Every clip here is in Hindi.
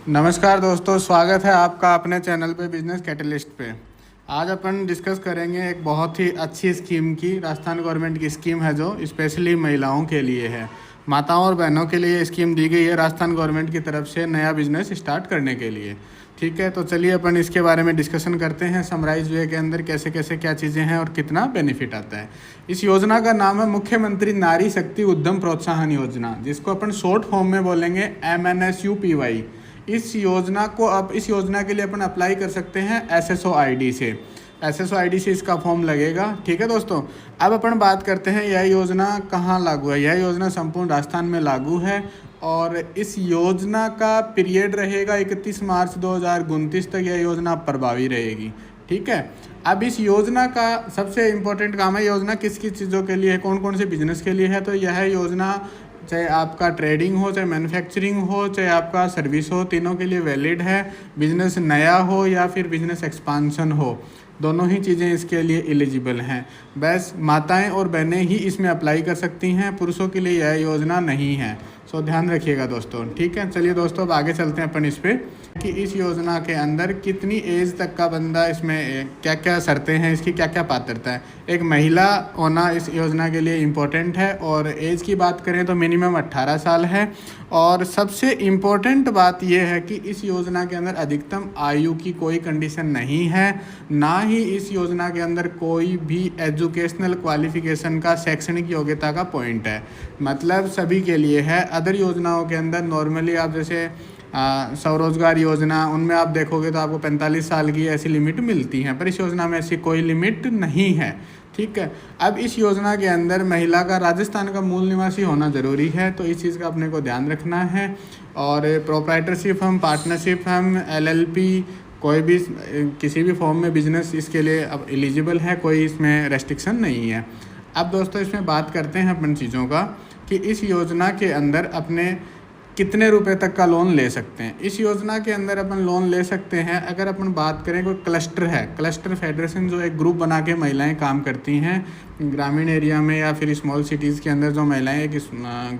नमस्कार दोस्तों, स्वागत है आपका अपने चैनल पे बिजनेस कैटलिस्ट पे। आज अपन डिस्कस करेंगे एक बहुत ही अच्छी स्कीम की। राजस्थान गवर्नमेंट की स्कीम है जो स्पेशली महिलाओं के लिए है, माताओं और बहनों के लिए स्कीम दी गई है राजस्थान गवर्नमेंट की तरफ से नया बिजनेस स्टार्ट करने के लिए। ठीक है, तो चलिए अपन इसके बारे में डिस्कशन करते हैं समराइज वे के अंदर कैसे कैसे क्या चीज़ें हैं और कितना बेनिफिट आता है। इस योजना का नाम है मुख्यमंत्री नारी शक्ति उद्यम प्रोत्साहन योजना, जिसको अपन शॉर्ट फॉर्म में बोलेंगे MNSUPY। इस योजना के लिए अपन अप्लाई कर सकते हैं SSO ID से। SSO ID से इसका फॉर्म लगेगा। ठीक है दोस्तों, अब अपन बात करते हैं यह योजना कहाँ लागू है। यह योजना संपूर्ण राजस्थान में लागू है और इस योजना का पीरियड रहेगा 31 मार्च 2029 तक यह योजना प्रभावी रहेगी। ठीक है, अब इस योजना का सबसे इम्पोर्टेंट काम है, योजना किस किस चीज़ों के लिए है, कौन कौन से बिजनेस के लिए है। तो यह योजना चाहे आपका ट्रेडिंग हो, चाहे मैन्युफैक्चरिंग हो, चाहे आपका सर्विस हो, तीनों के लिए वैलिड है। बिजनेस नया हो या फिर बिजनेस एक्सपांशन हो, दोनों ही चीज़ें इसके लिए एलिजिबल हैं। बस माताएं और बहनें ही इसमें अप्लाई कर सकती हैं, पुरुषों के लिए यह योजना नहीं है। सो ध्यान रखिएगा दोस्तों। ठीक है, चलिए दोस्तों अब आगे चलते हैं अपन इस पर कि इस योजना के अंदर कितनी एज तक का बंदा, इसमें क्या क्या शर्तें हैं, इसकी क्या क्या पात्रता है। एक महिला होना इस योजना के लिए इम्पोर्टेंट है और एज की बात करें तो मिनिमम 18 साल है। और सबसे इम्पोर्टेंट बात यह है कि इस योजना के अंदर अधिकतम आयु की कोई कंडीशन नहीं है, ना ही इस योजना के अंदर कोई भी एजुकेशनल क्वालिफिकेशन का, शैक्षणिक योग्यता का पॉइंट है। मतलब सभी के लिए है। अदर योजनाओं के अंदर नॉर्मली आप जैसे स्वरोजगार योजना, उनमें आप देखोगे तो आपको 45 साल की ऐसी लिमिट मिलती है, पर इस योजना में ऐसी कोई लिमिट नहीं है। ठीक है, अब इस योजना के अंदर महिला का राजस्थान का मूल निवासी होना ज़रूरी है, तो इस चीज़ का अपने को ध्यान रखना है। और proprietorship firm, partnership firm, LLP, कोई भी किसी भी फॉर्म में बिजनेस इसके लिए अब एलिजिबल है, कोई इसमें रेस्ट्रिक्शन नहीं है। अब दोस्तों इसमें बात करते हैं अपन चीज़ों का कि इस योजना के अंदर अपने कितने रुपए तक का लोन ले सकते हैं। इस योजना के अंदर अपन लोन ले सकते हैं, अगर अपन बात करें कोई क्लस्टर है, क्लस्टर फेडरेशन जो एक ग्रुप बना के महिलाएं काम करती हैं ग्रामीण एरिया में या फिर स्मॉल सिटीज़ के अंदर, जो महिलाएं एक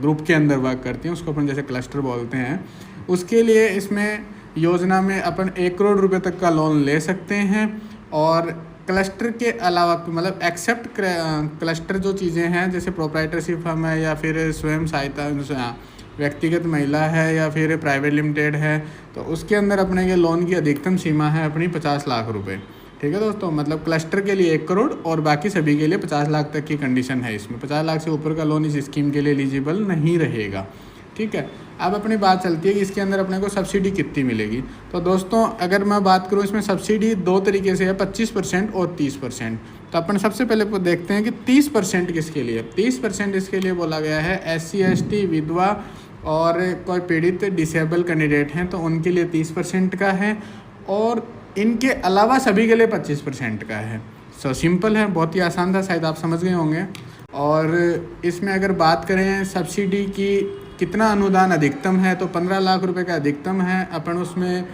ग्रुप के अंदर वर्क करती हैं उसको अपन जैसे क्लस्टर बोलते हैं। उसके लिए इसमें योजना में अपन 1 करोड़ रुपये तक का लोन ले सकते हैं। और क्लस्टर के अलावा मतलब एक्सेप्ट क्लस्टर जो चीज़ें हैं जैसे प्रोप्राइटरशिप फर्म है या फिर स्वयं सहायता व्यक्तिगत महिला है या फिर प्राइवेट लिमिटेड है, तो उसके अंदर अपने के लोन की अधिकतम सीमा है अपनी 50 लाख रुपए। ठीक है दोस्तों, मतलब क्लस्टर के लिए 1 करोड़ और बाकी सभी के लिए 50 लाख तक की कंडीशन है। इसमें 50 लाख से ऊपर का लोन इस स्कीम के लिए एलिजिबल नहीं रहेगा। ठीक है, अब अपनी बात चलती है कि इसके अंदर अपने को सब्सिडी कितनी मिलेगी। तो दोस्तों अगर मैं बात करूँ, इसमें सब्सिडी 2 तरीके से है, 25% और 30%। तो अपन सबसे पहले देखते हैं कि 30% किसके लिए। 30% इसके लिए बोला गया है SC ST, विधवा और कोई पीड़ित डिसेबल कैंडिडेट हैं तो उनके लिए 30% का है, और इनके अलावा सभी के लिए 25% का है। सो सिंपल है, बहुत ही आसान था, शायद आप समझ गए होंगे। और इसमें अगर बात करें सब्सिडी की कितना अनुदान अधिकतम है, तो 15 लाख रुपए का अधिकतम है। अपन उसमें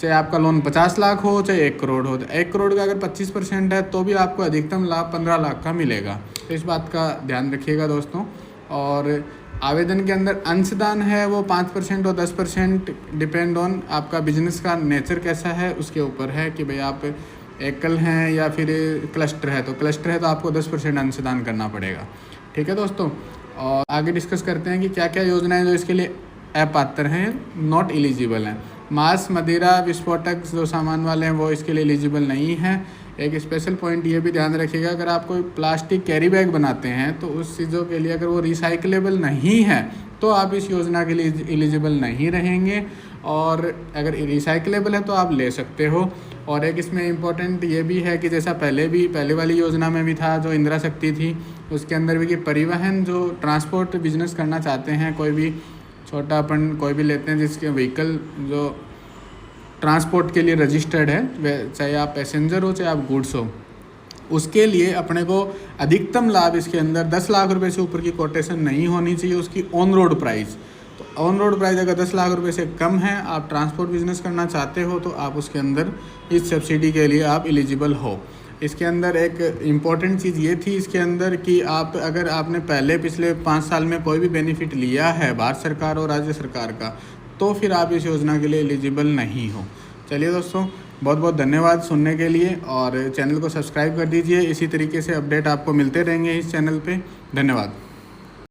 चाहे आपका लोन 50 लाख हो चाहे 1 करोड़ हो, तो 1 करोड़ का अगर 25% है तो भी आपको अधिकतम लाभ 15 लाख का मिलेगा। तो इस बात का ध्यान रखिएगा दोस्तों। और आवेदन के अंदर अंशदान है वो 5% और 10%, डिपेंड ऑन आपका बिजनेस का नेचर कैसा है उसके ऊपर है कि भाई आप एकल हैं या फिर क्लस्टर है। तो क्लस्टर है तो आपको 10% अंशदान करना पड़ेगा। ठीक है दोस्तों, और आगे डिस्कस करते हैं कि क्या क्या योजनाएं जो इसके लिए अपात्र हैं, नॉट एलिजिबल हैं। मांस, मदिरा, विस्फोटक जो सामान वाले हैं वो इसके लिए एलिजिबल नहीं है। एक स्पेशल पॉइंट ये भी ध्यान रखिएगा, अगर आप कोई प्लास्टिक कैरी बैग बनाते हैं तो उस चीज़ों के लिए अगर वो रिसाइकलेबल नहीं है तो आप इस योजना के लिए एलिजिबल नहीं रहेंगे, और अगर रिसाइकलेबल है तो आप ले सकते हो। और एक इसमें इम्पोर्टेंट ये भी है कि जैसा पहले वाली योजना में भी था जो इंदिरा शक्ति थी, उसके अंदर भी कि परिवहन जो ट्रांसपोर्ट बिजनेस करना चाहते हैं, कोई भी छोटा अपन कोई भी लेते हैं जिसके व्हीकल जो ट्रांसपोर्ट के लिए रजिस्टर्ड है, चाहे आप पैसेंजर हो चाहे आप गुड्स हो, उसके लिए अपने को अधिकतम लाभ इसके अंदर 10 लाख रुपए से ऊपर की कोटेशन नहीं होनी चाहिए उसकी ऑन रोड प्राइस। तो ऑन रोड प्राइस अगर 10 लाख रुपए से कम है, आप ट्रांसपोर्ट बिजनेस करना चाहते हो तो आप उसके अंदर इस सब्सिडी के लिए आप एलिजिबल हो। इसके अंदर एक इम्पॉर्टेंट चीज़ ये थी इसके अंदर कि आप अगर आपने पिछले 5 साल में कोई भी बेनिफिट लिया है भारत सरकार और राज्य सरकार का, तो फिर आप इस योजना के लिए एलिजिबल नहीं हो। चलिए दोस्तों, बहुत बहुत धन्यवाद सुनने के लिए, और चैनल को सब्सक्राइब कर दीजिए। इसी तरीके से अपडेट आपको मिलते रहेंगे इस चैनल पे। धन्यवाद।